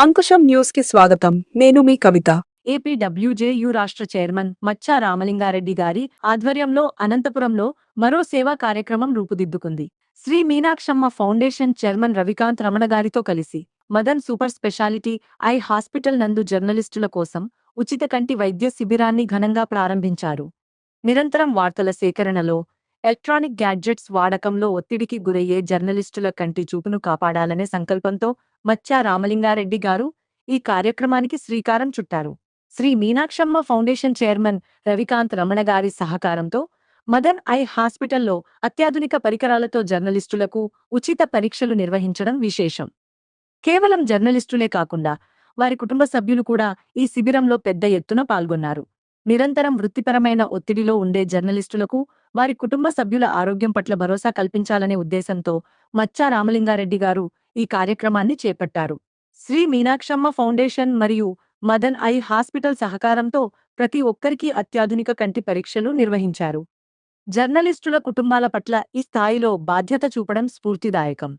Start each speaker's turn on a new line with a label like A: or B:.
A: Ankusam news కి స్వాగతం. నేను మీ కవిత.
B: ఏపీడబ్ల్యూజేయు రాష్ట్ర చైర్మన్ మచ్చా రామలింగారెడ్డి గారి ఆధ్వర్యంలో అనంతపురంలో మరో సేవా కార్యక్రమం రూపుదిద్దుకుంది. శ్రీ మీనాక్షమ్మ ఫౌండేషన్ చైర్మన్ రవికాంత్ రమణ గారితో కలిసి Madan super speciality eye hospital నందు జర్నలిస్టుల కోసం ఉచిత కంటి వైద్య శిబిరాన్ని ఘనంగా ప్రారంభించారు. నిరంతరం వార్తల సేకరణలో, ఎలక్ట్రానిక్ గ్యాడ్జెట్స్ వాడకంలో ఒత్తిడికి గురయ్యే జర్నలిస్టుల కంటి చూపును కాపాడాలనే సంకల్పంతో మచ్చా రామలింగారెడ్డి గారు ఈ కార్యక్రమానికి శ్రీకారం చుట్టారు. శ్రీ మీనాక్షమ్మ ఫౌండేషన్ చైర్మన్ రవికాంత్ రమణ గారి సహకారంతో మదన్ ఐ హాస్పిటల్లో అత్యాధునిక పరికరాలతో జర్నలిస్టులకు ఉచిత పరీక్షలు నిర్వహించడం విశేషం. కేవలం జర్నలిస్టులే కాకుండా వారి కుటుంబ సభ్యులు కూడా ఈ శిబిరంలో పెద్ద ఎత్తున పాల్గొన్నారు. నిరంతరం వృత్తిపరమైన ఒత్తిడిలో ఉండే జర్నలిస్టులకు వారి కుటుంబ సభ్యుల ఆరోగ్యం పట్ల భరోసా కల్పించాలనే ఉద్దేశంతో మచ్చా రామలింగారెడ్డి గారు ఈ కార్యక్రమాన్ని చేపట్టారు. శ్రీ మీనాక్షమ్మ ఫౌండేషన్ మరియు మదన్ ఐ హాస్పిటల్ సహకారంతో ప్రతి ఒక్కరికి అత్యాధునిక కంటి పరీక్షలు నిర్వహించారు. జర్నలిస్టుల కుటుంబాల పట్ల ఈ స్థాయిలో బాధ్యత చూపడం స్ఫూర్తిదాయకం.